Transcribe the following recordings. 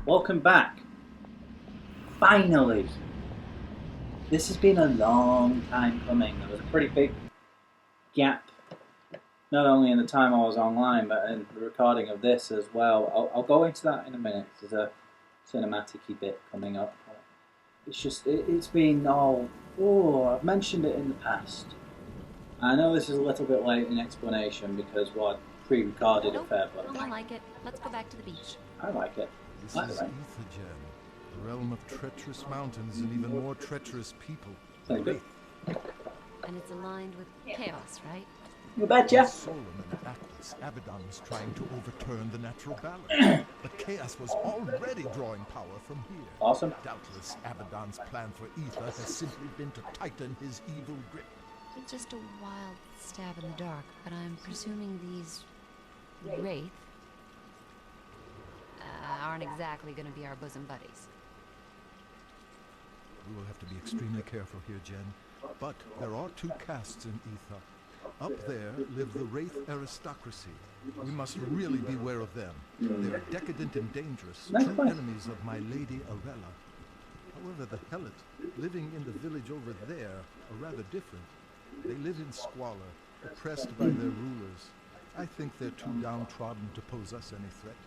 Welcome back. Finally. This has been a long time coming. There was a pretty big gap, not only in the time I was online, but in the recording of this as well. I'll go into that in a minute. There's a cinematic-y bit coming up. It's just, it's been all, I've mentioned it in the past. I know this is a little bit late in explanation because, I pre-recorded a fair bunch. Don't like it. Let's go back to the beach. I like it. This is Ether, the realm of treacherous mountains and even more treacherous people. Sounds good. And it's aligned with chaos, right? You betcha. Solon and Atlas, Abaddon was trying to overturn the natural balance. But chaos was already drawing power from here. Awesome. Doubtless, Abaddon's plan for Ether has simply been to tighten his evil grip. It's just a wild stab in the dark, but I'm presuming these wraith aren't exactly going to be our bosom buddies. We will have to be extremely careful here, Jen. But there are two castes in Ether. Up there live the Wraith aristocracy. We must really beware of them. They are decadent and dangerous, true enemies of my lady Arella. However, the Helot, living in the village over there, are rather different. They live in squalor, oppressed by their rulers. I think they're too downtrodden to pose us any threat.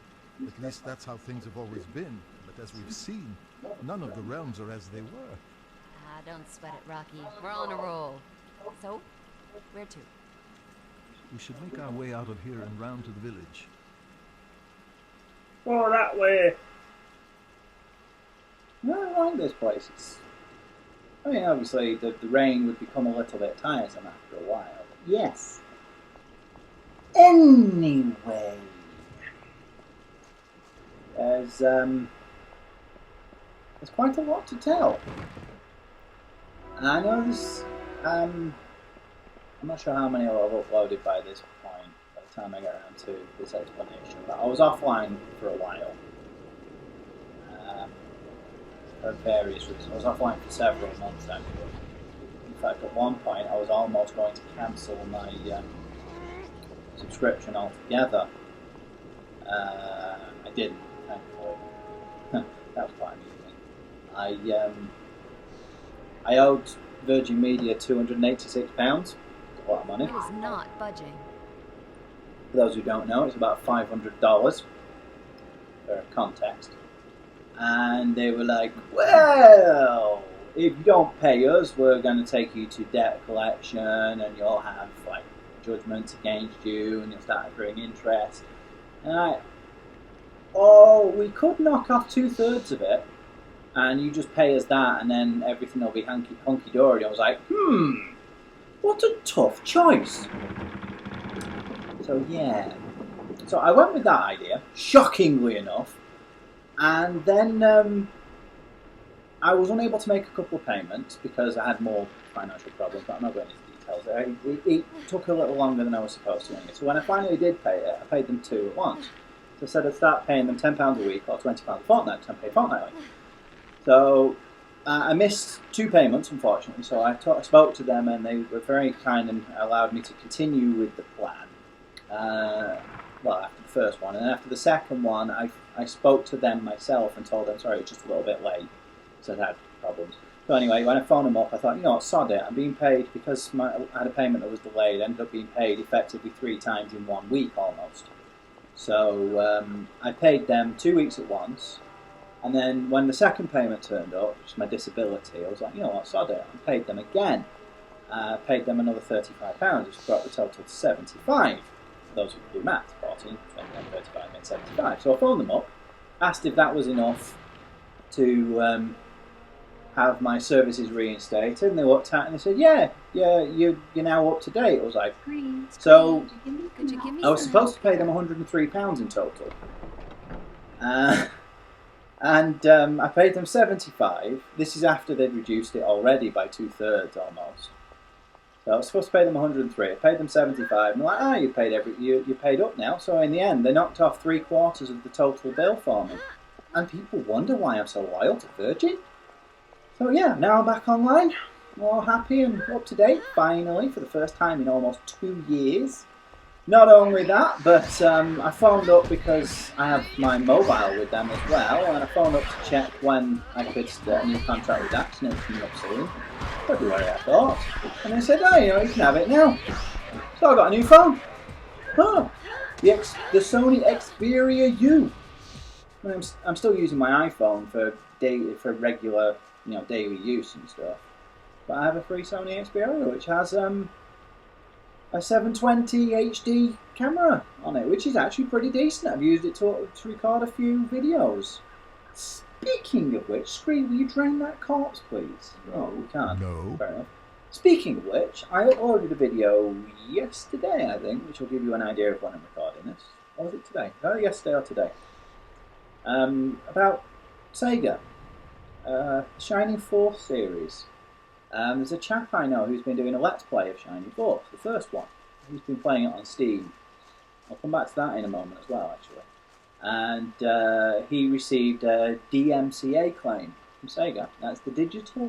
At least that's how things have always been. But as we've seen, none of the realms are as they were. Don't sweat it, Rocky. We're on a roll. So, where to? We should make our way out of here and round to the village. Oh, that way. No, I like this place. I mean, obviously, the rain would become a little bit tiresome after a while. Yes. Anyway. There's quite a lot to tell. And I know this, I'm not sure how many I'll have uploaded by this point, by the time I get around to this explanation, but I was offline for a while. For various reasons. I was offline for several months actually. In fact, at one point I was almost going to cancel my subscription altogether. I didn't, thankfully. That was quite amusing. I owed Virgin Media £286. It's a lot of money. It is not budging. For those who don't know, it's about $500 for context. And they were like, well, if you don't pay us, we're going to take you to debt collection and you'll have like judgments against you and you'll start accruing interest. And we could knock off 2/3 of it and you just pay us that and then everything will be hunky-dory. I was like, what a tough choice. So yeah. So I went with that idea, shockingly enough. And then I was unable to make a couple of payments because I had more financial problems, but I'm not going into details. It took a little longer than I was supposed to. So when I finally did pay it, I paid them two at once. So I said I'd start paying them £10 a week or £20 a fortnight, because I'm paid fortnightly. So I missed two payments, unfortunately, so I spoke to them and they were very kind and allowed me to continue with the plan. After the first one, and then after the second one, I spoke to them myself and told them, sorry, it's just a little bit late, because I'd had problems. So anyway, when I phoned them up, I thought, you know what, sod it, I'm being paid, because I had a payment that was delayed, I ended up being paid effectively 3 times in 1 week almost. So I paid them 2 weeks at once, and then when the second payment turned up, which is my disability, I was like, you know what, sod it, I paid them again. Paid them another £35, which brought the total to 75. Those who can do maths, 14, 29, 35, made 75. So I phoned them up, asked if that was enough to have my services reinstated, and they looked at it and they said, yeah, you're now up to date. I was like, so I was supposed to pay them £103 in total. And I paid them 75. This is after they'd reduced it already by 2/3 almost. So I was supposed to pay them 103. I paid them 75. And they're like, you paid up now. So in the end, they knocked off 3/4 of the total bill for me. And people wonder why I'm so loyal to Virgin. So yeah, now I'm back online. All happy and up to date, finally, for the first time in almost 2 years. Not only that, but I phoned up because I have my mobile with them as well, and I phoned up to check when I could start a new contract with Dax, and it was coming up soon. February, I thought. And they said, oh, you can have it now. So I got a new phone. Huh. The Sony Xperia U. I'm still using my iPhone for regular, daily use and stuff. But I have a free Sony Xperia, which has a 720 HD camera on it, which is actually pretty decent. I've used it to record a few videos. Speaking of which, Screen, will you drain that corpse, please? Oh, we can't. No. Fair enough. Speaking of which, I uploaded a video yesterday, I think, which will give you an idea of when I'm recording this. Or was it today? Oh, yesterday or today. About Sega. Shining Force series. There's a chap I know who's been doing a Let's Play of Shining Force, the first one. He's been playing it on Steam. I'll come back to that in a moment as well, actually. And he received a DMCA claim from Sega. That's the Digital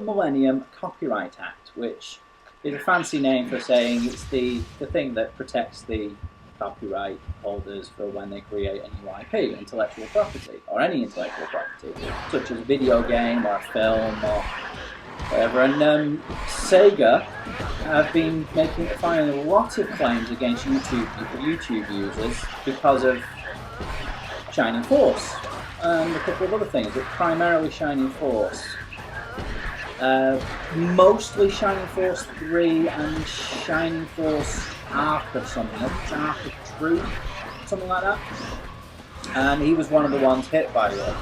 Millennium Copyright Act, which is a fancy name for saying it's the thing that protects the copyright holders for when they create a new IP, intellectual property, or any intellectual property, such as a video game or a film or whatever. And Sega have been filing a lot of claims against YouTube users because of Shining Force and a couple of other things, but primarily Shining Force. Mostly Shining Force 3 and Shining Force Arc or something. I think it's Arc of Truth, something like that. And he was one of the ones hit by it.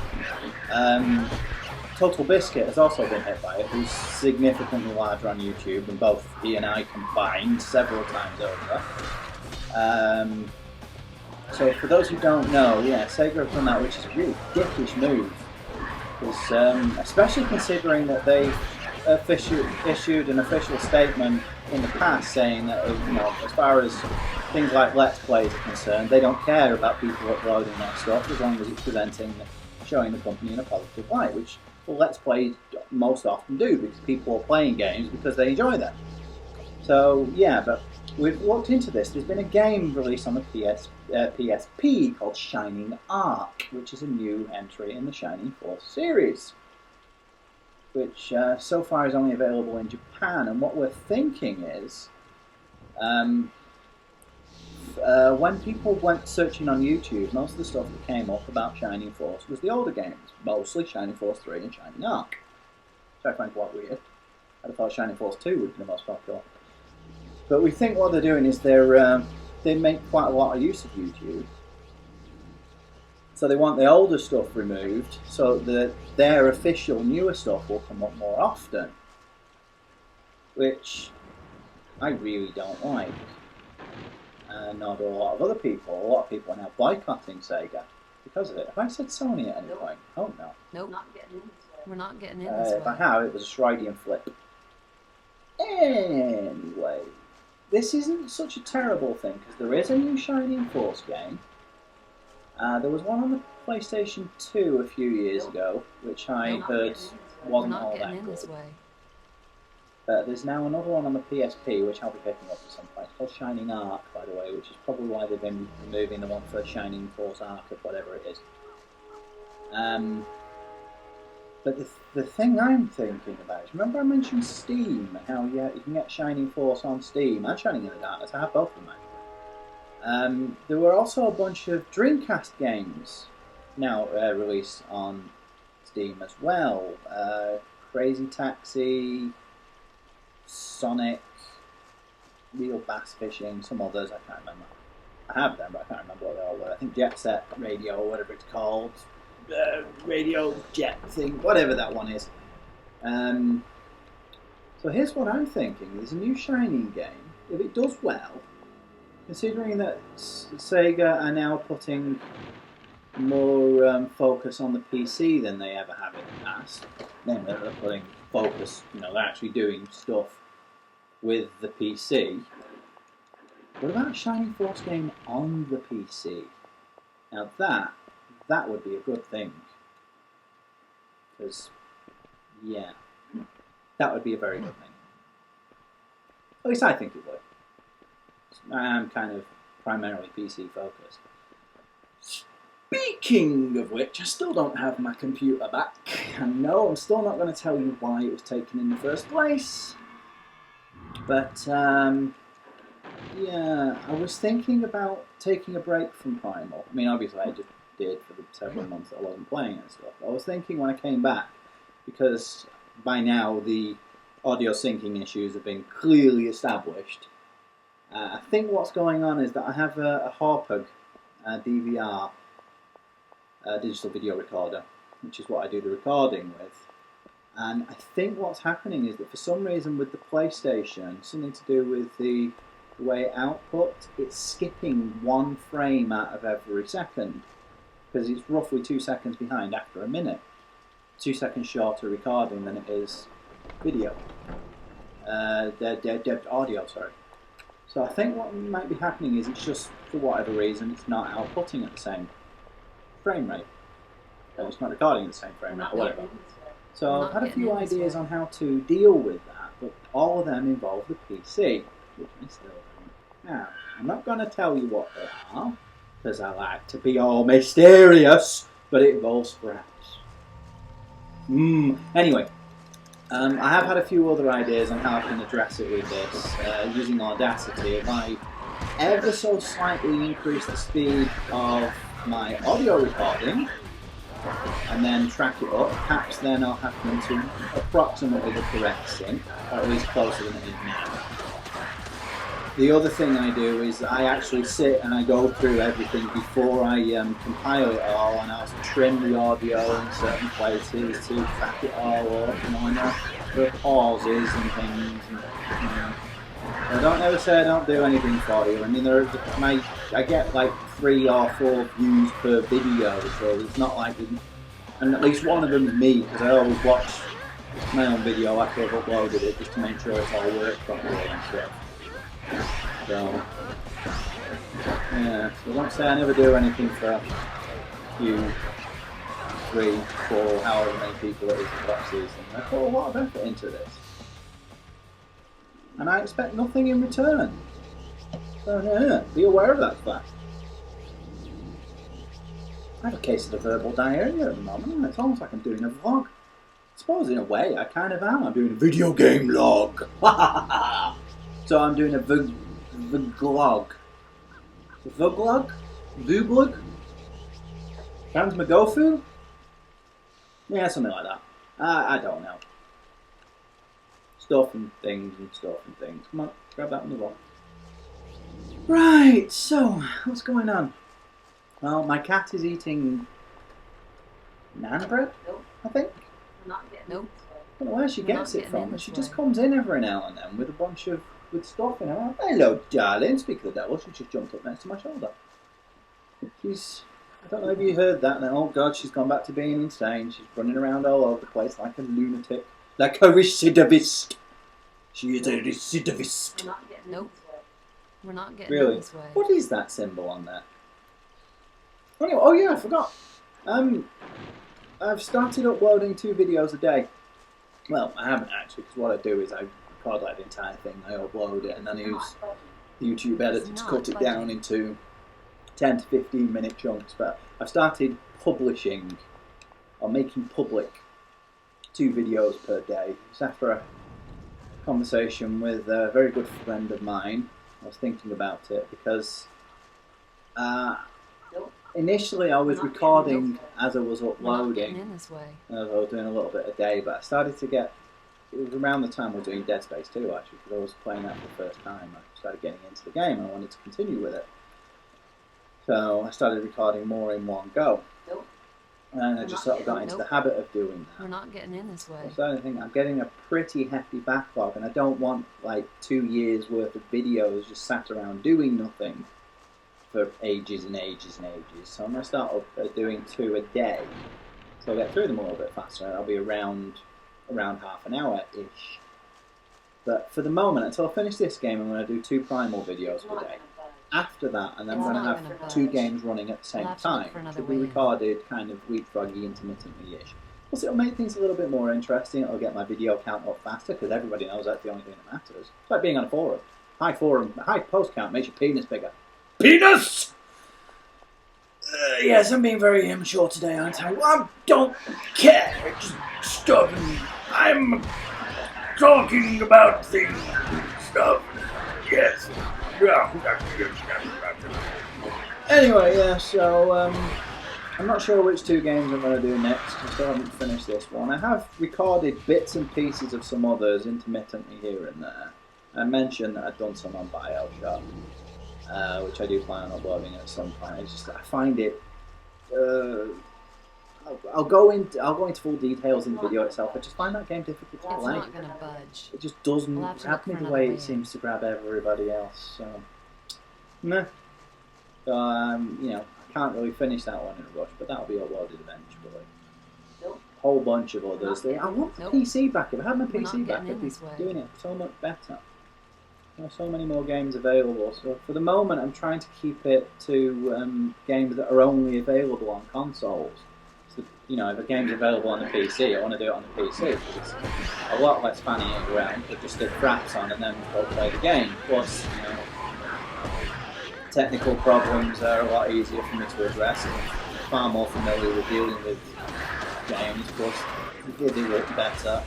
Total Biscuit has also been hit by it, who's significantly larger on YouTube than both he and I combined several times over. So for those who don't know, yeah, Sega have done that, which is a really dickish move. Because, especially considering that they issued an official statement in the past saying that, as far as things like Let's Plays are concerned, they don't care about people uploading that stuff as long as it's showing the company in a positive light, which Let's Plays most often do, because people are playing games because they enjoy them. So, yeah, but we've looked into this. There's been a game released on the PSP called Shining Arc, which is a new entry in the Shining Force series, which so far is only available in Japan. And what we're thinking is, when people went searching on YouTube, most of the stuff that came up about Shining Force was the older games, mostly Shining Force 3 and Shining Arc, which I find quite weird. I'd have thought Shining Force 2 would be the most popular. But we think what they're doing is they make quite a lot of use of YouTube. So they want the older stuff removed so that their official newer stuff will come up more often. Which I really don't like. And nor do a lot of other people. A lot of people are now boycotting Sega because of it. Have I said Sony at any point? Oh no. Nope. Not getting in this way. We're not getting in this way. If I have, it was a Schreidian flip. Anyway, this isn't such a terrible thing because there is a new Shining Force game. There was one on the PlayStation 2 a few years ago, which I heard wasn't all that good. There's now another one on the PSP, which I'll be picking up at some point. It's called Shining Arc, by the way, which is probably why they've been removing the one for Shining Force Arc, or whatever it is. But the thing I'm thinking about is, remember I mentioned Steam, and how you can get Shining Force on Steam, and Shining in the Darkness. I have both of them actually. There were also a bunch of Dreamcast games now released on Steam as well. Crazy Taxi, Sonic, Real Bass Fishing, some others, I can't remember. I have them, but I can't remember what they all were. I think Jet Set Radio, or whatever it's called. Radio Jet thing, whatever that one is. So here's what I'm thinking. There's a new Shining game. If it does well, considering that Sega are now putting more focus on the PC than they ever have in the past, then they're putting focus, they're actually doing stuff with the PC. What about a Shining Force game on the PC? Now that would be a good thing. Because, yeah, that would be a very good thing. At least I think it would. I'm kind of primarily PC focused. Speaking of which, I still don't have my computer back. And no, I'm still not going to tell you why it was taken in the first place. But, yeah, I was thinking about taking a break from Primal. I mean, obviously I just did for the several months that I wasn't playing and stuff. I was thinking when I came back, because by now the audio syncing issues have been clearly established. I think what's going on is that I have a Harpug DVR, digital video recorder, which is what I do the recording with. And I think what's happening is that for some reason with the PlayStation, something to do with the way it outputs, it's skipping 1 frame out of every second, because it's roughly 2 seconds behind after a minute. 2 seconds shorter recording than it is video. Audio, sorry. So I think what might be happening is it's just, for whatever reason, it's not outputting at the same frame rate. It's not recording at the same frame rate or whatever. So I've had a few ideas on how to deal with that, but all of them involve the PC, which I still don't have. I'm not going to tell you what they are, because I like to be all mysterious, but it involves scraps. Anyway, I have had a few other ideas on how I can address it with this, using Audacity. If I ever so slightly increase the speed of my audio recording, and then track it up, perhaps then I'll have them to approximately the correct sync, or at least closer than it is now. The other thing I do is I actually sit and I go through everything before I compile it all, and I'll trim the audio in certain places to back it all up, you know, I know there are pauses and things. And, you know. I don't ever say I don't do anything for you. I mean, I get like 3 or 4 views per video, so it's not like, and at least one of them is me, because I always watch my own video after I've uploaded it, just to make sure it's all worked properly and stuff. So, yeah, so don't say I never do anything for you, 3, 4, however many people it is that watch these things. I put a lot of effort into this. And I expect nothing in return. So yeah, be aware of that fact. I have a case of the verbal diarrhea at the moment, and it's almost like I'm doing a vlog. I suppose in a way I kind of am. I'm doing a video game log. So I'm doing a vlog. Vlog? Vlog? Transmagofu? Yeah, something like that. I don't know. Stuff and things and stuff and things. Come on, grab that on the wall. Right, so, what's going on? Well, my cat is eating naan bread, I think. Nope. I don't know where she gets it from, but she just comes in every now and then with a bunch of stuff in her. Hello, darling. Speak of the devil, she just jumped up next to my shoulder. I don't know if you heard that. Now, oh God, she's gone back to being insane. She's running around all over the place like a lunatic. Like a recidivist. She is a recidivist. Nope. We're not getting really? This way. What is that symbol on there? Anyway, oh yeah, I forgot. I've started uploading 2 videos a day. Well, I haven't actually, because what I do is I record like the entire thing, I upload it, and then I use the YouTube editor to cut it down into 10 to 15 minute chunks. But I've started publishing, or making public, 2 videos per day. It's after a conversation with a very good friend of mine. I was thinking about it because initially I was recording as I was uploading, as I was doing a little bit a day, but I started to get, it was around the time I was doing Dead Space 2 actually, because I was playing that for the first time. I started getting into the game and I wanted to continue with it. So I started recording more in one go. And I just sort of got into the habit of doing that. We're not getting in this way. I started thinking I'm getting a pretty hefty backlog, and I don't want like 2 years worth of videos just sat around doing nothing for ages and ages and ages. So I'm going to start doing 2 a day. So I'll get through them a little bit faster, and I'll be around half an hour-ish. But for the moment, until I finish this game, I'm going to do 2 Primal videos per day. After that, and then I'm going to have 2 games running at the same time, which will be recorded kind of leapfroggy, intermittently-ish. Plus, it'll make things a little bit more interesting. It'll get my video count up faster because everybody knows that's the only thing that matters. It's like being on a forum. High post count makes your penis bigger. Penis! Yes, I'm being very immature today, aren't I? Well, I don't care. Just stop. I'm talking about things. Stuff. Yes. Anyway, yeah, so I'm not sure which 2 games I'm going to do next. I still haven't finished this one. I have recorded bits and pieces of some others intermittently here and there. I mentioned that I've done some on Bioshock, which I do plan on uploading at some point. It's just I find it. I'll go into full details in the video itself. I just find that game difficult to play. It's not going to budge. It just doesn't grab me the way it seems to grab everybody else. So, meh. So, you know, I can't really finish that one in a rush, but that'll be uploaded eventually. Whole bunch of others. I want the PC back. If I had my PC back, I'd be doing it so much better. There are so many more games available. So for the moment, I'm trying to keep it to games that are only available on consoles. So, you know, if a game's available on the PC, I want to do it on the PC because it's a lot less fanning it around. But just stick fraps on and then go play the game. Plus, you know, technical problems are a lot easier for me to address. I'm far more familiar with dealing with games. Plus, they do look better,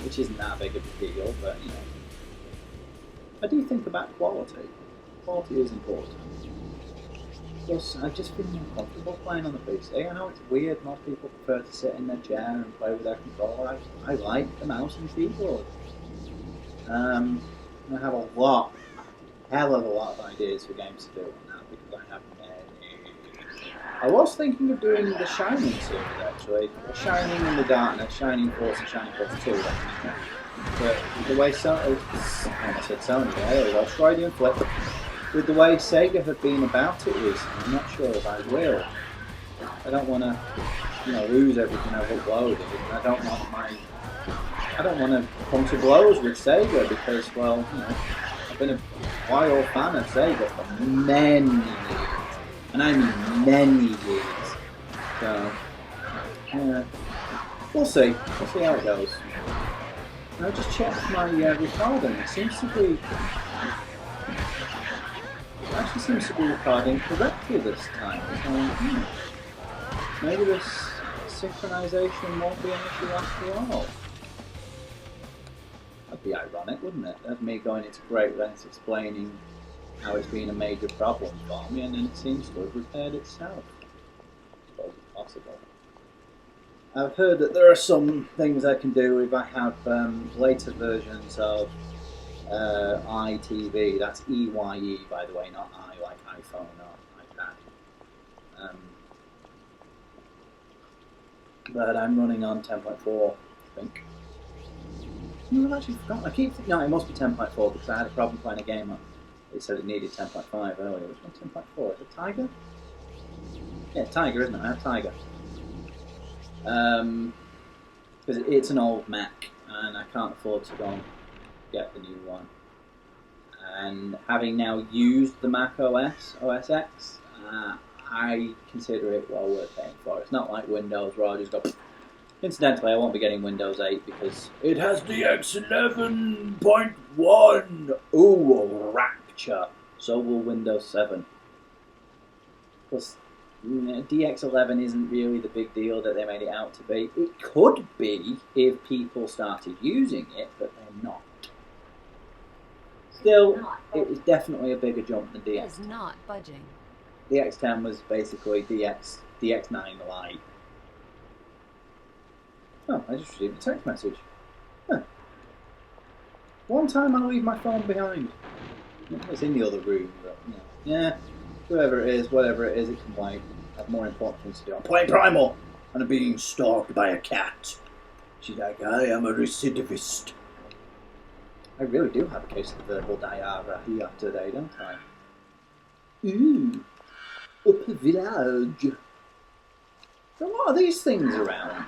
which isn't that big of a deal. But you know. I do think about quality. Quality is important. Plus, I just feel more comfortable playing on the PC. I know it's weird, most people prefer to sit in their chair and play with their controller. I like the mouse and keyboard. I have a hell of a lot of ideas for games to do on that because I have many. I was thinking of doing the Shining series actually. Shining in the Darkness, Shining Force and Shining Force 2. But the way Sony, I said Sony, yeah, there we go, Freudian flip. With the way Sega have been about it recently, I'm not sure if I will. I don't want to, you know, lose everything I've uploaded. I don't want to come to blows with Sega because, well, you know, I've been a loyal fan of Sega for many years, and I mean many years. So, yeah, we'll see. We'll see how it goes. I just checked my recording. It seems to be. It actually seems to be recording correctly this time. So, maybe this synchronization won't be an issue after all. That'd be ironic, wouldn't it? That's me going into great lengths explaining how it's been a major problem for me, and then it seems to have repaired itself. I suppose it's possible. I've heard that there are some things I can do if I have later versions of iTV. That's EYE, by the way, not I like iPhone or iPad. But I'm running on 10.4, I think. No, I've actually forgotten. I keep thinking, no, it must be 10.4 because I had a problem playing a game on. It said it needed 10.5 earlier. Which one's 10.4? Is it Tiger? Yeah, Tiger, isn't it? I have Tiger. Because it's an old Mac and I can't afford to go and get the new one. And having now used the Mac OS X, I consider it well worth paying for. It's not like Windows where I just go. Incidentally, I won't be getting Windows 8 because it has DX 11.1. Ooh, rapture. So will Windows 7. Plus, DX11 isn't really the big deal that they made it out to be. It could be if people started using it, but they're not. Still, it was definitely a bigger jump than DX. It is not budging. DX10 was basically DX9 Lite. Oh, I just received a text message. Huh. One time I'll leave my phone behind. It's in the other room, but you know. Yeah. Whatever it is, it can wait. I have more important things to do. I'm playing Primal, and I'm being stalked by a cat. She's like, I am a recidivist. I really do have a case of the verbal diarrhea here today, don't I? Ooh, up a village. So what are these things around?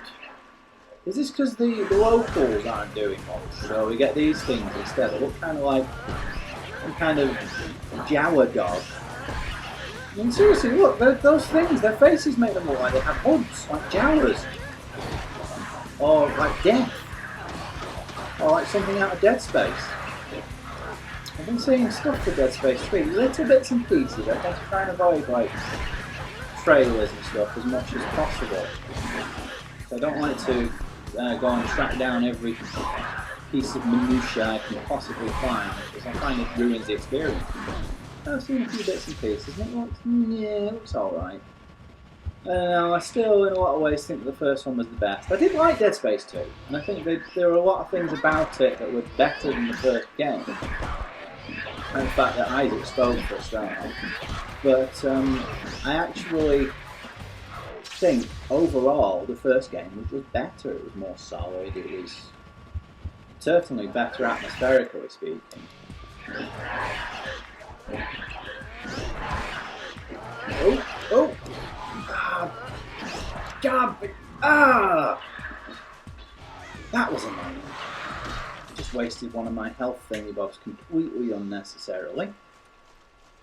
Is this because the locals aren't doing much, so we get these things instead? They look kind of like some kind of Jawa dog. I mean, seriously, look, those things, their faces make them look like they have hoods, like Jawas. or like death, or like something out of Dead Space. I've been seeing stuff for Dead Space 3, little bits and pieces. I tend to try and avoid like trailers and stuff as much as possible. So I don't like to go and track down every piece of minutiae I can possibly find, because I find it ruins the experience. I've seen a few bits and pieces, and it looks alright. I still, in a lot of ways, think the first one was the best. I did like Dead Space 2, and I think there were a lot of things about it that were better than the first game. And the fact that Isaac spoke for a start. But I actually think, overall, the first game was better. It was more solid, it was certainly better atmospherically speaking. Oh! God! That was annoying. Just wasted one of my health thingy-bobs completely unnecessarily,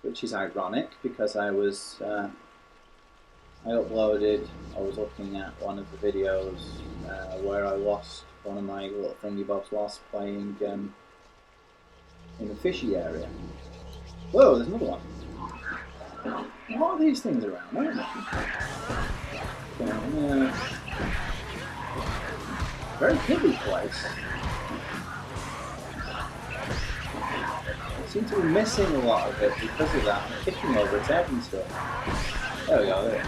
which is ironic because I was looking at one of the videos where I lost one of my little thingy-bobs whilst playing in the fishy area. Whoa, there's another one. A lot of these things around, aren't there? Very hilly place. I seem to be missing a lot of it because of that. I'm kicking over its head and stuff. There we go, there.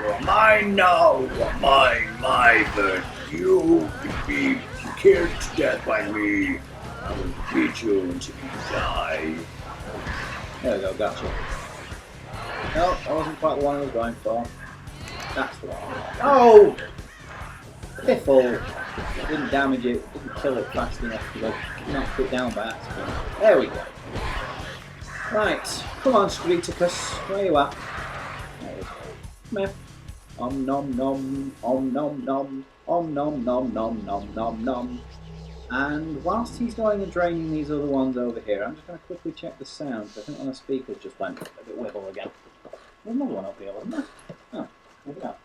You're mine now! You're mine, my bird. You will be killed to death by me. I will beat you until you die. There we go, gotcha. No, that wasn't quite the one I was going for. That's the one. Oh! Piffle! Didn't damage it, didn't kill it fast enough to knock it down by accident. There we go. Right, come on, Screeticus, where you at? Come here. Om nom nom, om nom nom, om nom nom nom nom nom nom. And whilst he's going and draining these other ones over here, I'm just going to quickly check the sound. I think on the speakers just went a bit wibble again. There's another one up here, wasn't there? Oh, maybe not.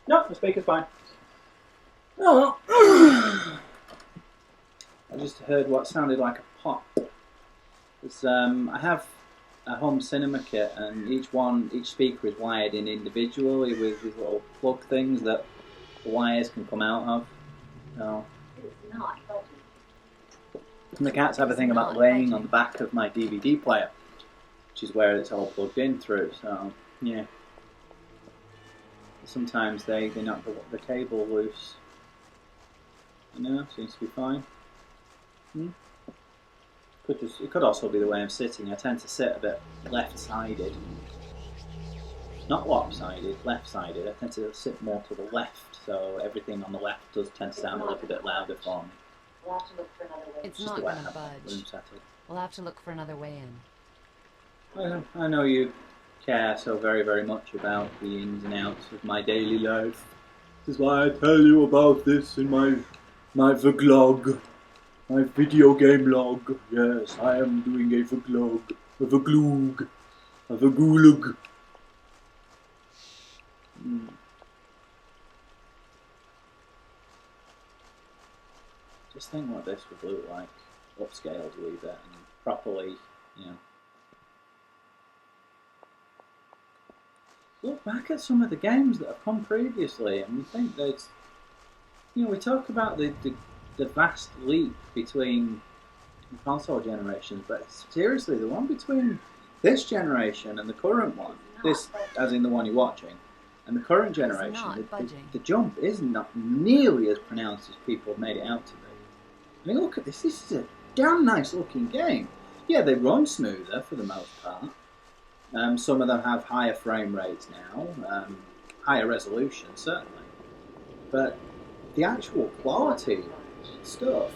Nope, the speaker's fine. Oh, I just heard what sounded like a pop. It's, I have a home cinema kit, and each speaker is wired in individually with these little plug things that the wires can come out of. So, and the cats have a thing about laying on the back of my DVD player, which is where it's all plugged in through. So, yeah. Sometimes they knock the cable loose. No, seems to be fine. It could also be the way I'm sitting. I tend to sit a bit left-sided. Not lopsided, left-sided. I tend to sit more to the left, so everything on the left does tend to sound a little bit louder for me. We'll have to look for another way. It's not going to budge. We'll have to look for another way in. I know you care so very, very much about the ins and outs of my daily life. This is why I tell you about this in my vlog. My video game log. Yes, I am doing a vlog. A vlog. A vlog. Just think what this would look like, upscaled with it, and properly, look back at some of the games that have come previously, and we think that, we talk about the vast leap between console generations, but seriously, the one between this generation and the current one, this as in the one you're watching, and the current generation, the jump is not nearly as pronounced as people have made it out to be. I mean, look at this. This is a damn nice looking game. Yeah, they run smoother for the most part. Some of them have higher frame rates now, higher resolution certainly, but the actual quality stuff.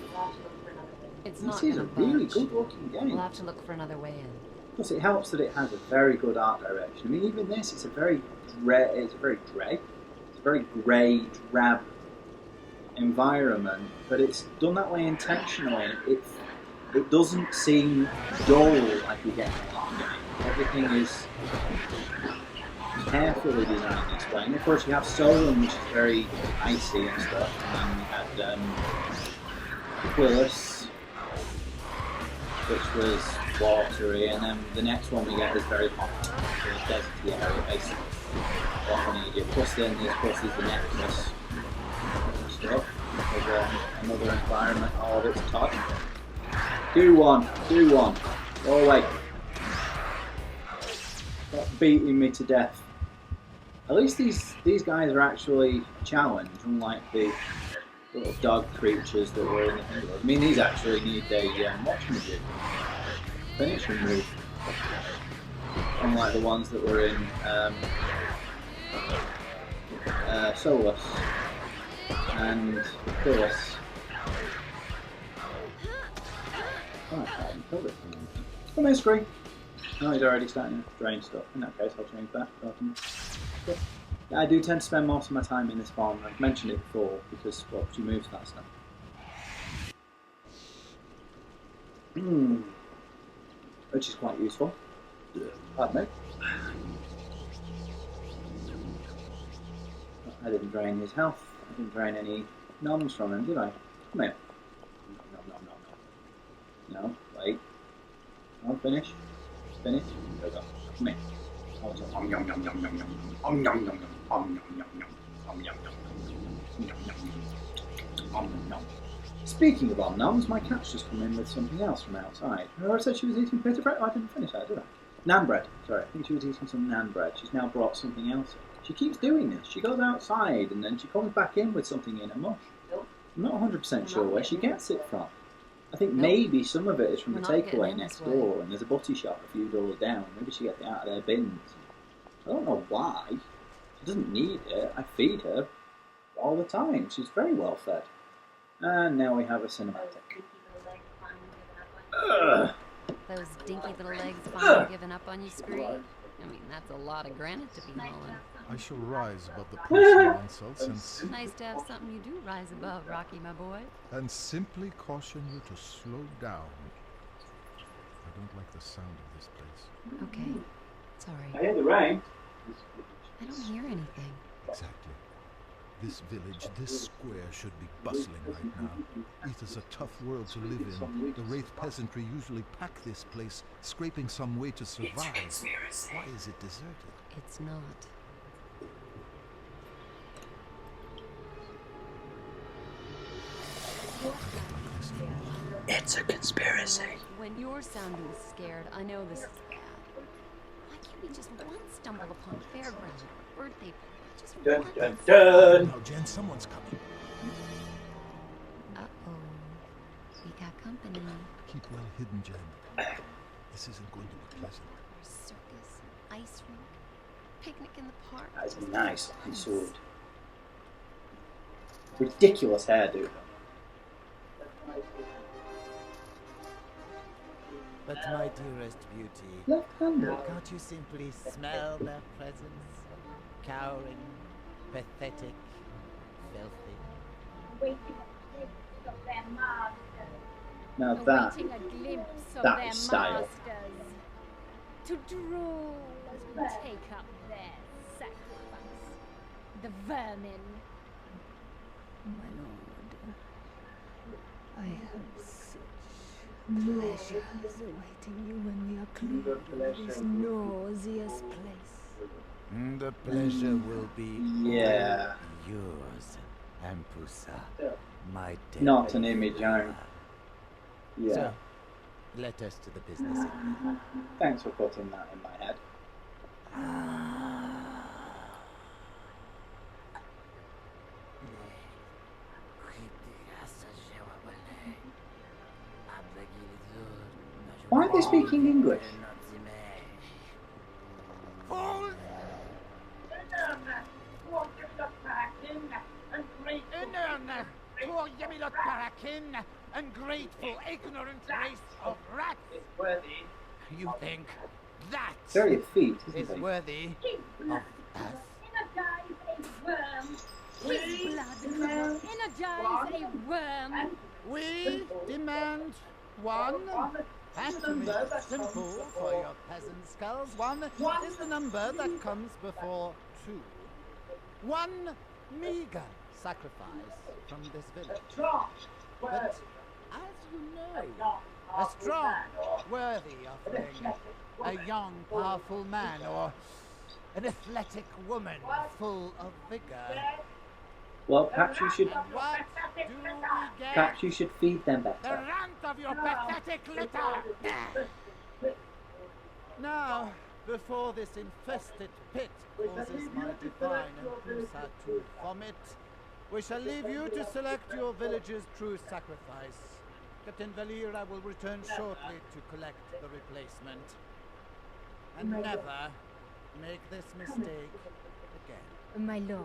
This is a really good looking game. We'll have to look for another way in. Plus, it helps that it has a very good art direction. I mean, even this, it's a very grey, drab environment, but it's done that way intentionally. It doesn't seem dull like you get in a lot of games. Everything is carefully designed this way. And of course, you have Solon, which is very icy and stuff. And then we had Quillis, which was watery, and then the next one we get is very hot, the deserty area, basically. What we need you. Plus then there's the necklace stuff. There's another environment all of its touch. Do one. Oh wait. Stop beating me to death. At least these guys are actually a challenge, unlike the little dog creatures that were in the thing. I mean, these actually need a finishing move. Unlike the ones that were in Solus and Phyllis. Oh, I haven't killed it. Come here, Screen. No, he's already starting to drain stuff. In that case, I'll change that. Yeah, I do tend to spend most of my time in this farm. I've mentioned it before because, well, she moves faster. Which is quite useful. Pardon me. I didn't drain his health. I didn't drain any noms from him, did I? Come here. No, wait. No, finish. Finish. There we go. Come here. Speaking of om-noms, my cat's just come in with something else from outside. Remember I said she was eating pita bread? Oh, I didn't finish that, did I? Nan bread. Sorry, I think she was eating some nan bread. She's now brought something else in. She keeps doing this. She goes outside and then she comes back in with something in her mush. I'm not 100% sure where she gets it from. I think maybe some of it is from the takeaway next door, and there's a butty shop a few doors down. Maybe she gets it out of their bins. I don't know why. She doesn't need it. I feed her all the time. She's very well fed. And now we have a cinematic. Those dinky little legs finally giving up on you, Scree? I mean, that's a lot of granite to be hauling. I shall rise above the personal insults and... Nice to have something you do rise above, Rocky, my boy. And simply caution you to slow down. I don't like the sound of this place. Okay. Sorry. I hear the rain. I don't hear anything. Exactly. This village, this square should be bustling right now. It is a tough world to live in. The Wraith peasantry usually pack this place, scraping some way to survive. It's a conspiracy. Why is it deserted? It's not. It's a conspiracy. When you're sounding scared, I know this is bad. Why can't we just once stumble upon a fairground or a birthday party? Just Dun, once. dun, dun. Now, Jen, someone's coming. Uh-oh. We got company. Keep well hidden, Jen. This isn't going to be pleasant. Circus, ice rink, picnic in the park. That is a nice looking sword. Ridiculous hairdo. But my dearest beauty, Left-handed. can't you simply smell their presence? Cowering, pathetic, filthy. Now that, Awaiting a glimpse of that their is style. masters, to drool as we take up their sacrifice. The vermin. My lord, I have such pleasures awaiting you when we are cleared of this nauseous place. The pleasure will be Yeah. yours, Ampusa, my dear. Not an image, I'm. Yeah. So, let us to the business at hand. Thanks for putting that in my head. Why are they speaking English? Ungrateful, ignorant race of rats! You think that Very effete, is isn't it? worthy of us? His blood energize a worm. We demand one And to make it simple for your peasant skulls, 1 is the number that comes before 2. 1 meager sacrifice from this village. But as you know, a strong, worthy offering, a young, powerful man, or an athletic woman full of vigor. Well, perhaps you should. What do we get? Perhaps you should feed them The better. runt of your pathetic litter! Now, before this infested pit causes my divine Empusa to vomit, we shall leave you to select your village's true sacrifice. Captain Valira will return shortly to collect the replacement. And never make this mistake again. My lord,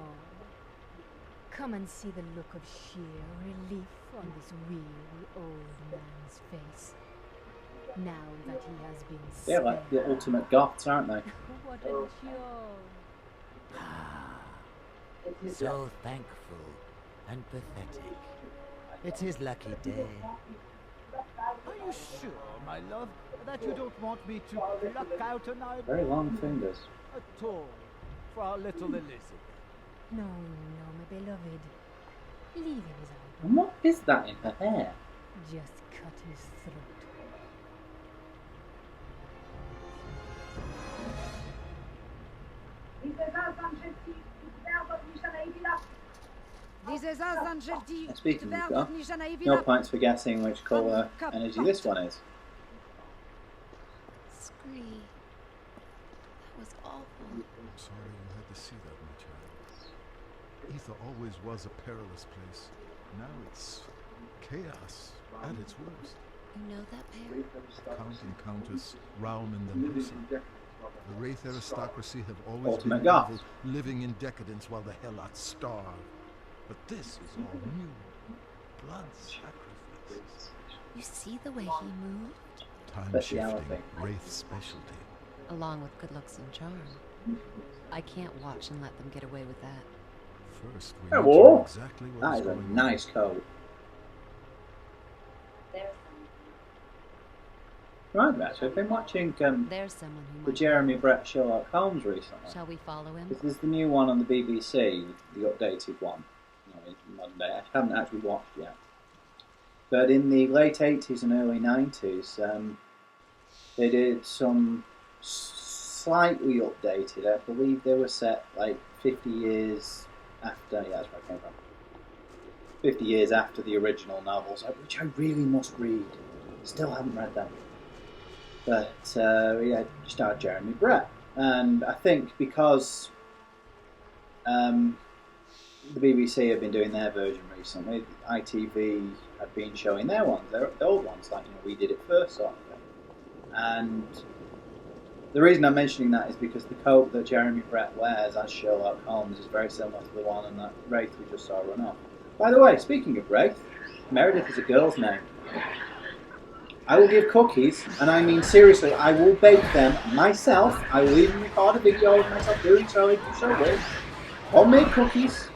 come and see the look of sheer relief on this weary old man's face. Now that he has been They're like the ultimate goths, aren't they? What a joy! So thankful and pathetic. It's his lucky day. Are you sure, my love, that you don't want me to pluck out an eyebrow Very long fingers. at all for our little Elizabeth? No, my beloved. Leave him his eyebrow. And what is that in her hair? Just cut his throat. And speaking of goth, no points for guessing which colour energy this one is. Scree. That was awful. I'm sorry you had to see that, my child. Ether always was a perilous place. Now it's chaos at its worst. You know that pair? Count and Countess Raum and the Musa. The Wraith aristocracy have always Ultimate been goth. evil, living in decadence while the Helots starve. But this is all new. Blood sacrifices. You see the way he moved? Time Speciality. shifting, Wraith specialty. Along with good looks and charm. I can't watch and let them get away with that. First, we Oh, need to know whoa. exactly what That is is a going on. nice coat. Right, actually, I've been watching There's someone who the might... Jeremy Brett Sherlock Holmes recently. Shall we follow him? This is the new one on the BBC, the updated one. Modern day. I haven't actually watched yet. But in the late 80s and early 90s, they did some slightly updated. I believe they were set like 50 years after. Yeah, that's where I came from. 50 years after the original novels, which I really must read. Still haven't read them. But yeah, starred Jeremy Brett, and I think because the BBC have been doing their version recently, ITV have been showing their ones, the old ones, like we did it first, sort of thing. And the reason I'm mentioning that is because the coat that Jeremy Brett wears as Sherlock Holmes is very similar to the one on that Wraith we just saw run off. By the way, speaking of Wraith, Meredith is a girl's name. I will give cookies, and I mean seriously, I will bake them myself. I will even record a video of myself doing so if you so wish. Homemade cookies.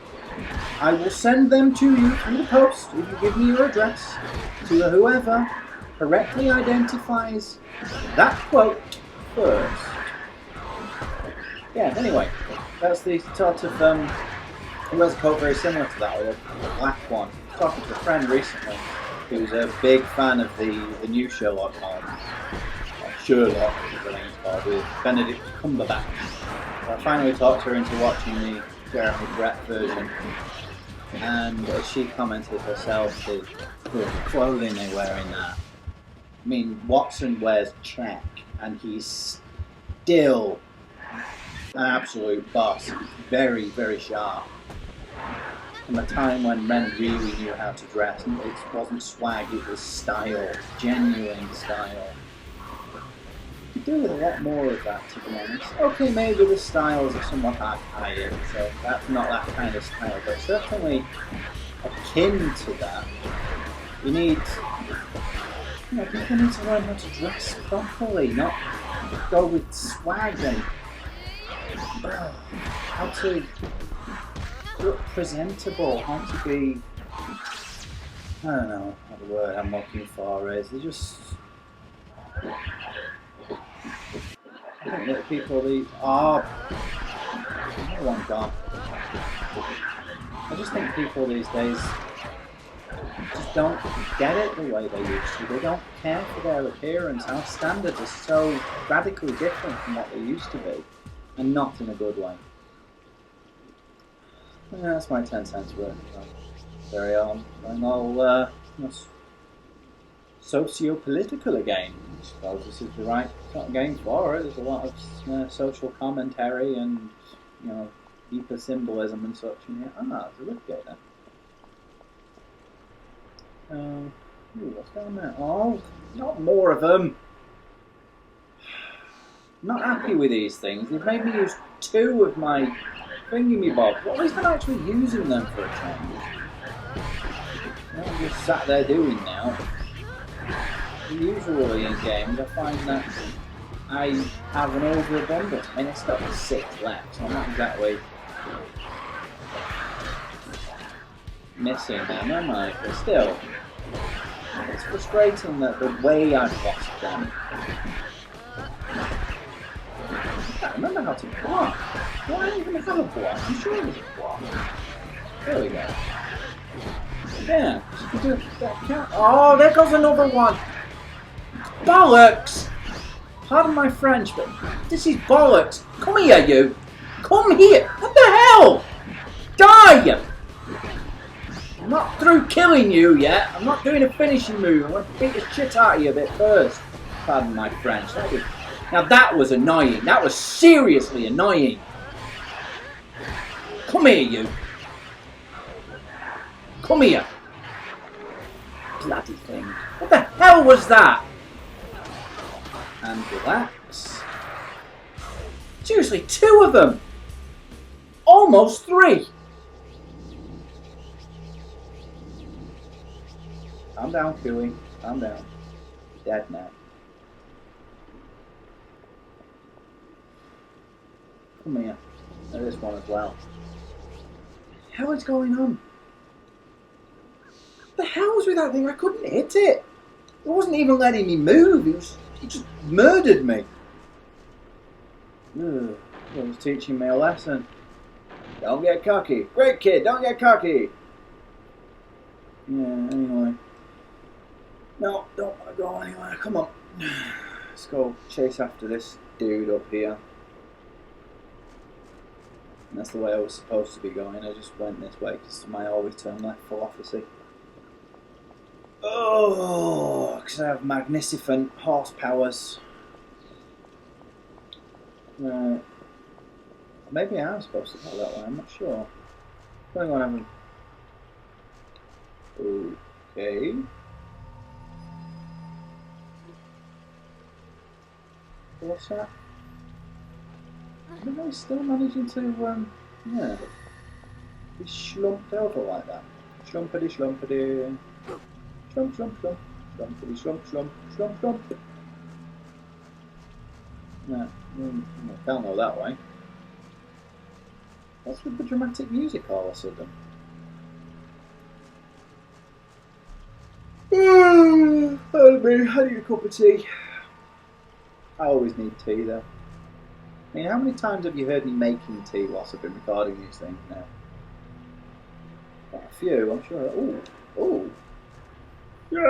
I will send them to you through the post if you give me your address to whoever correctly identifies that quote first. Yeah, anyway, that's the sort of, who has a coat very similar to that, or a black one. I was talking to a friend recently who's a big fan of the new Sherlock Holmes. Sherlock, as the name's called, with Benedict Cumberbatch. So I finally talked her into watching the Jeremy Brett version, and as she commented herself, the clothing they wear in that. I mean, Watson wears check, and he's still an absolute boss. Very, very sharp. From a time when men really knew how to dress, and it wasn't swag, it was style, genuine style. You could do with a lot more of that, to be honest. Okay, maybe the styles are somewhat archaic, so that's not that kind of style, but certainly akin to that. You need, people need to learn how to dress properly, not go with swag and how to look presentable, how to be, I don't know what the word I'm looking for is. They're just I think that people these another one gone. I just think people these days just don't get it the way they used to. They don't care for their appearance. Our standards are so radically different from what they used to be, and not in a good way. Yeah, that's my 10 cents worth. Very on. Going all socio-political again. I suppose this is the right sort of game for it. There's a lot of social commentary and, you know, deeper symbolism and such. And there's a lift gate there. What's down there? Oh, not more of them. I'm not happy with these things. They've made me use 2 of my thingy-me-bobs. Well, at least I'm actually using them for a change. I'm just sat there doing now. Usually in games, I find that I have an overabundance. I mean, it's got 6 left, so I'm not exactly missing them, am I? But still, it's frustrating that the way I've lost them. I can't remember how to block. Do I even have a block? I'm sure there's a block. There we go. Yeah. Oh, there goes another one. Bollocks! Pardon my French, but this is bollocks. Come here, you. Come here. What the hell? Die! I'm not through killing you yet. I'm not doing a finishing move. I'm going to beat the shit out of you a bit first. Pardon my French. Now that was annoying. That was seriously annoying. Come here, you. Come here. Bloody thing. What the hell was that? And relax. Seriously, 2 of them. Almost 3. Calm down, Chewie. Calm down. You're dead now. Come here. There's one as well. What the hell is going on? What the hell was with that thing? I couldn't hit it. It wasn't even letting me move. It just murdered me. It was teaching me a lesson. Don't get cocky. Great kid, don't get cocky. Yeah, anyway. No, don't want to go anywhere. Come on. Let's go chase after this dude up here. And that's the way I was supposed to be going. I just went this way because I always turn left philosophy. Oh, because I have magnificent horsepowers. Right. Maybe I am supposed to go that way, I'm not sure. Depending on having. Okay. What's that? Am I still managing to, yeah, be slumped over like that? Slumpity, slumpity. Slump, slump, slump. Slumpity, slump, slump, slump, slump. No, I can't go that way. What's with the dramatic music all of a sudden? Pardon me, I need a cup of tea. I always need tea though. I mean, how many times have you heard me making tea whilst I've been recording these things now? Quite a few, I'm sure. Ooh, ooh. Break,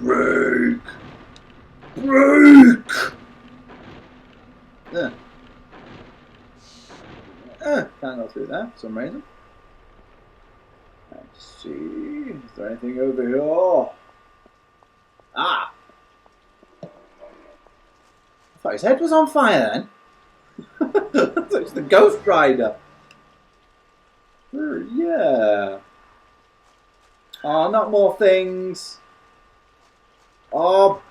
break, break. Can't go through there for some reason. Let's see. Is there anything over here? Ah! I thought his head was on fire then. I thought it was the Ghost Rider. Yeah. Oh, not more things. Oh,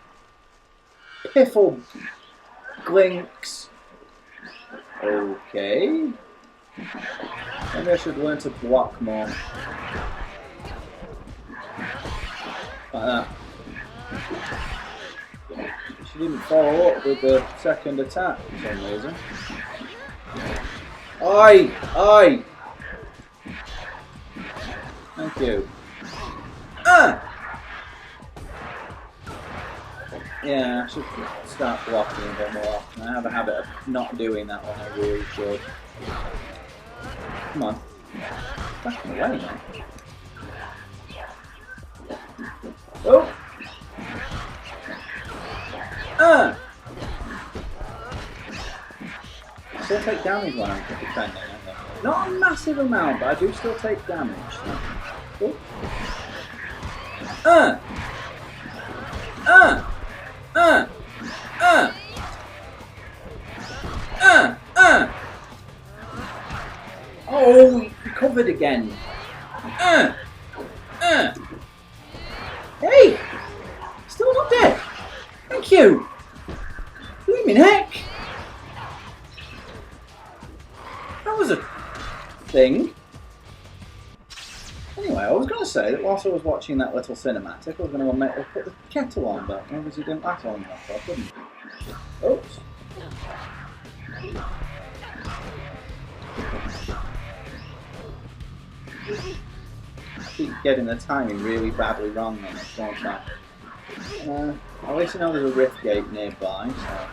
piffle glinks. Okay. Maybe I should learn to block more. Like that. She didn't follow up with the second attack for some reason. Oi! Oi! Thank you. Yeah, I should start blocking a bit more often. I have a habit of not doing that when I really should. Come on. Backing away, man. Oh! I still take damage when I'm defending, I think. Not a massive amount, but I do still take damage. So. Oh! Oh, he recovered again. Hey! Still not dead. Thank you. Blooming heck. That was a thing. Anyway, I was going to say that whilst I was watching that little cinematic, I was going to put the kettle on, but obviously it didn't last long enough, so I couldn't. Oops. I keep getting the timing really badly wrong on this, don't I? At least I know there's a rift gate nearby, so...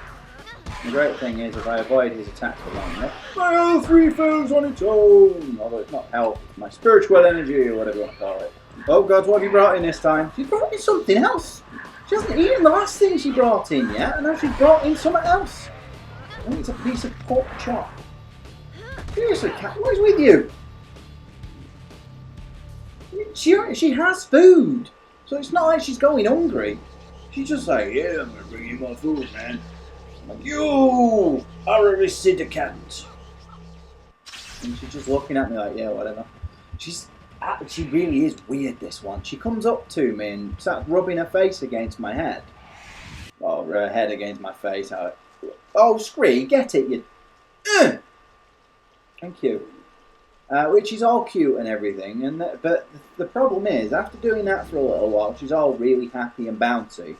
The great thing is, if I avoid his attack for long enough, my health refills on its own! Although it's not health, it's my spiritual energy, or whatever you want to call it. Oh God, what have you brought in this time? She's brought in something else! She hasn't eaten the last thing she brought in yet, and now she's brought in something else! I think it's a piece of pork chop. Seriously, cat, what is with you? She has food, so it's not like she's going hungry. She's just like, yeah, I'm gonna bring you more food, man. I'm like, you are a syndicate. And she's just looking at me like, yeah, whatever. She really is weird, this one. She comes up to me and starts rubbing her face against my head. Or her head against my face. Oh, Scree, get it, you... Thank you. Which is all cute and everything, but the problem is, after doing that for a little while, she's all really happy and bouncy.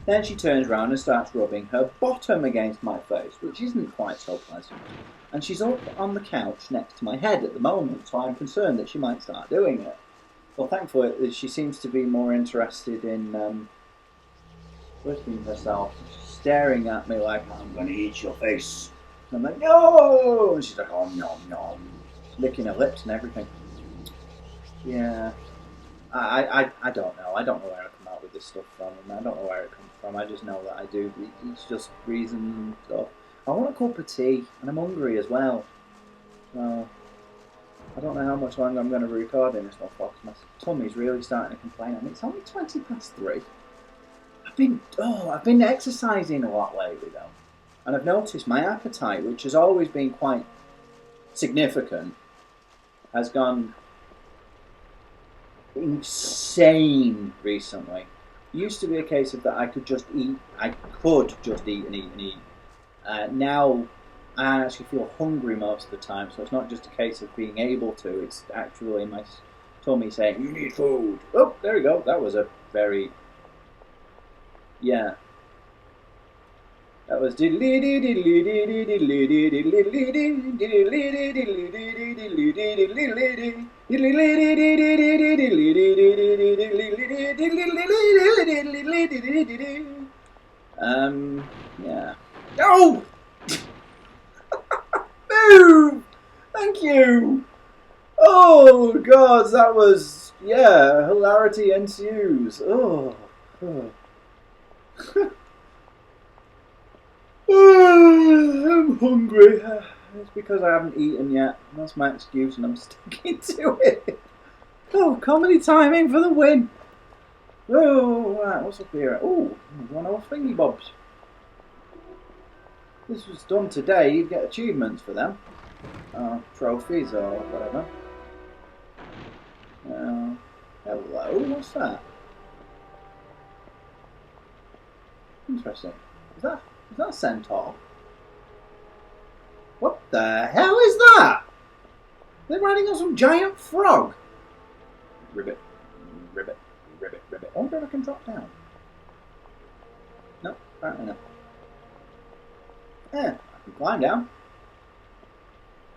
Then she turns around and starts rubbing her bottom against my face, which isn't quite so pleasant. And she's up on the couch next to my head at the moment, so I'm concerned that she might start doing it. Well, thankfully, she seems to be more interested in licking herself. She's staring at me like, I'm going to eat your face. And I'm like, no! And she's like, oh, nom, nom. Licking her lips and everything. Yeah. I don't know. I don't know where I come out with this stuff from. I don't know where it comes from. I just know that I do. It's just reason and stuff. I want a cup of tea, and I'm hungry as well. So, I don't know how much longer I'm going to be recording this one for, because my tummy's really starting to complain. I mean, it's only 3:20. I've been exercising a lot lately, though. And I've noticed my appetite, which has always been quite significant, has gone insane recently. It used to be a case of that I could just eat and eat. Now I actually feel hungry most of the time, so it's not just a case of being able to, it's actually my tummy saying, you need food. Oh, there we go. That was a very... Yeah. That was... Yeah. Oh! Move! Thank you! Oh, God, that was... Yeah, hilarity ensues. Oh. I'm hungry. It's because I haven't eaten yet. That's my excuse and I'm sticking to it. Oh, comedy timing for the win. Oh, right, what's up here? Oh, one of our thingy bobs. This was done today, you'd get achievements for them. Trophies or whatever. Hello, what's that? Interesting. Is that a centaur? What the hell is that? They're riding on some giant frog. Ribbit. I wonder if I can drop down. No, apparently not. Yeah, I can climb down.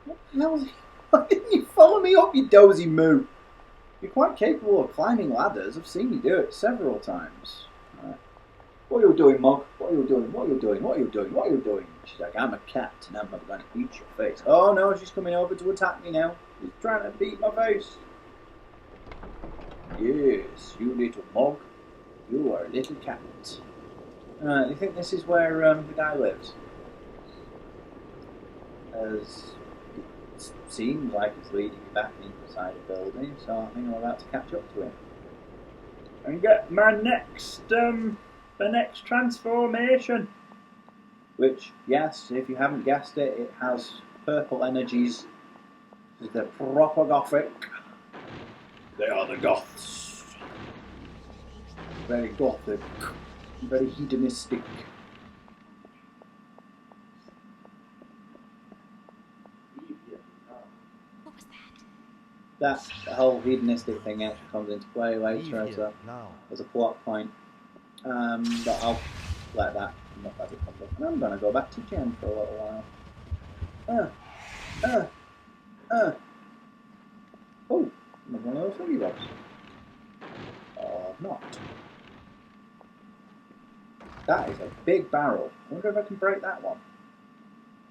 What the hell is he? Why didn't you follow me up, you dozy moo? You're quite capable of climbing ladders. I've seen you do it several times. Right. What are you doing, Mug? What are you doing? What are you doing? What are you doing? What are you doing? She's like, I'm a cat and I'm not going to eat your face. Oh no, she's coming over to attack me now. She's trying to beat my face. Yes, you little Mug. You are a little cat. You think this is where the guy lives? As it seems like it's leading me back inside a building, so I think I'm about to catch up to him. And get my next, the next transformation. Which, yes, if you haven't guessed it, it has purple energies. They're proper gothic. They are the goths. Very gothic. Very hedonistic. What was that? That whole hedonistic thing actually comes into play later as a plot point. But I'll let that come up as it comes up. And I'm going to go back to Jen for a little while. Oh, another one of those lily rods. Or not. That is a big barrel. I wonder if I can break that one.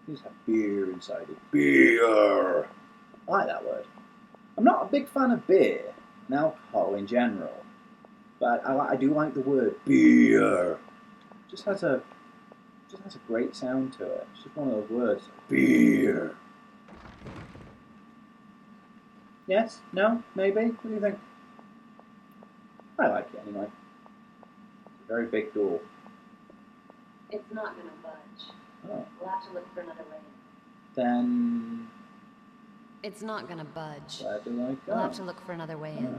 There's a beer inside it. Beer! I like that word. I'm not a big fan of beer and alcohol in general, but I do like the word beer. It just has a great sound to it. It's just one of those words. Beer. Yes? No? Maybe? What do you think? I like it anyway. It's a very big door. It's not gonna budge. Oh. We'll have to look for another way. Then It's not gonna budge. where do I go? We'll have to look for another way in.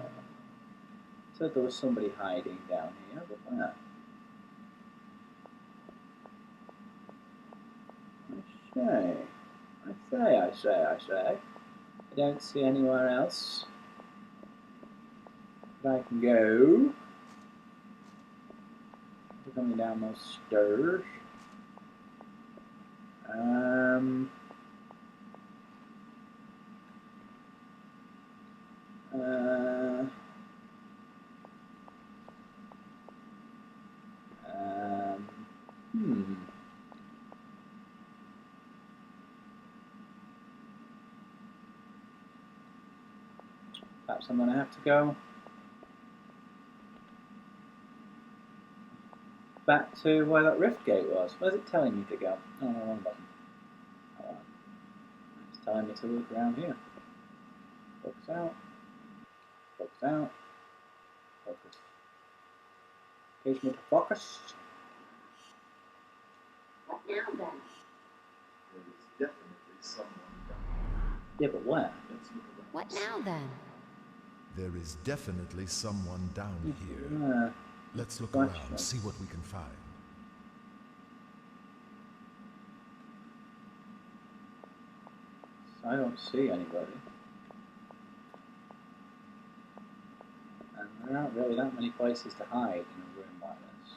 Said there was somebody hiding down here, but where? I say. I don't see anywhere else that I can go. We're coming down those stairs. Perhaps I'm going to have to go back to where that rift gate was. Where's it telling me to go? Oh, no, wrong button. Oh, it's telling me to look around here. Focus out. Focus out. Focus. Teach me to focus. What now then? There is definitely someone down. Yeah, but where? Let's look around. What now then? There is definitely someone down here. Let's look around, see what we can find. I don't see anybody. And there aren't really that many places to hide in a room like this.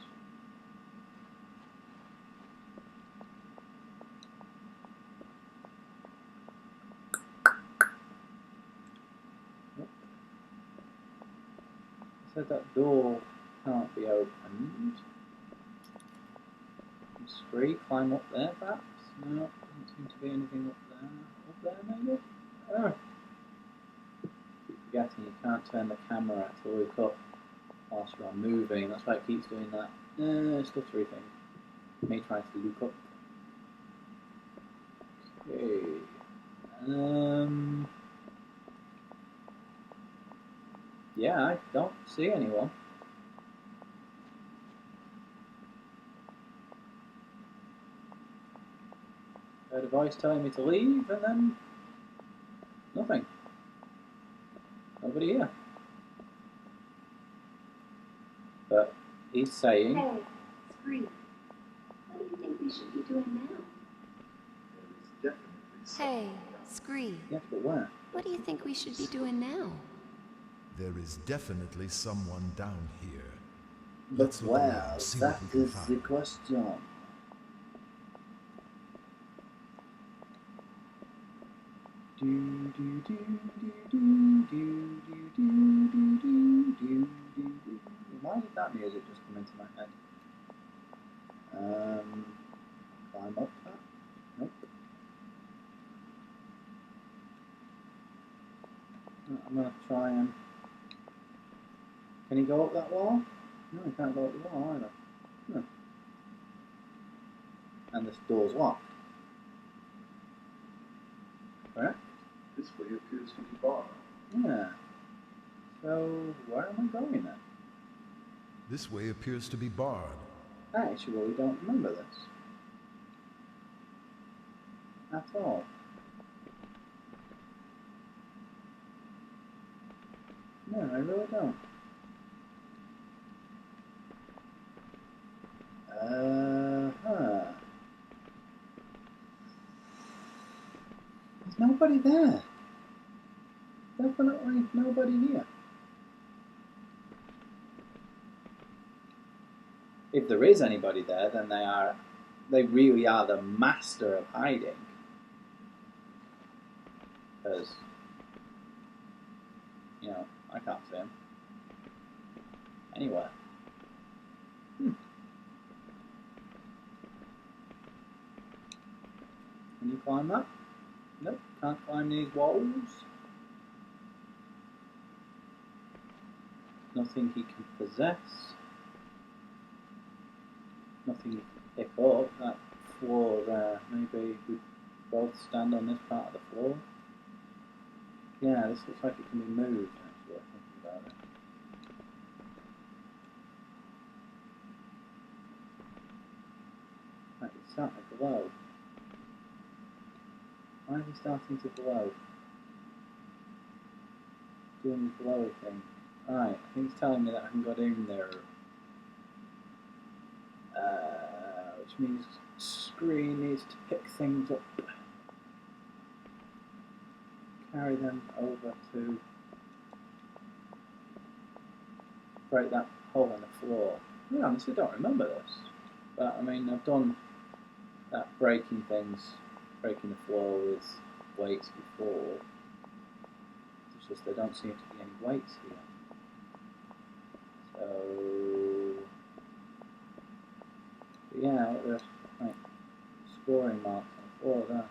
Nope. It said that door can't be opened. Spree, climb up there perhaps? No, doesn't seem to be anything up there. Up there maybe? Oh. Keep forgetting you can't turn the camera to look up whilst you're moving. That's why it keeps doing that. Stuttery thing. Me trying to look up. Okay. Yeah, I don't see anyone. Heard a voice telling me to leave, and then nothing. Nobody here. But he's saying... Hey, Spree. What do you think we should be doing now? There is definitely someone Hey, down. Spree. Yeah, but where? What do you think we should be doing now? There is definitely someone down here. But Let's look where? around, see That what we can is the find. question. Why did that music just come into my head? climb up that? Nope. I'm gonna try and... Can he go up that wall? No, he can't go up the wall either. No. And this door's locked. Correct? This way appears to be barred. Yeah. So, where am I going then? This way appears to be barred. I actually really don't remember this. At all. No, I really don't. There's nobody there. Definitely nobody here. If there is anybody there, then they really are the master of hiding. Because, you know, I can't see him. Anywhere. Can you climb that? Nope, can't climb these walls. Nothing he can possess. Nothing you can pick up. That floor there. Maybe we both stand on this part of the floor. Yeah, this looks like it can be moved, actually, thinking about it. Right, it's starting to glow. Why is he starting to glow? Doing the glow thing. Right, I think he's telling me that I can get in there. Which means screen needs to pick things up. Carry them over to break that hole in the floor. I honestly don't remember this. But I mean, I've done that breaking the floor with weights before. It's just there don't seem to be any weights here. So yeah, there's like scoring marks on the floor there.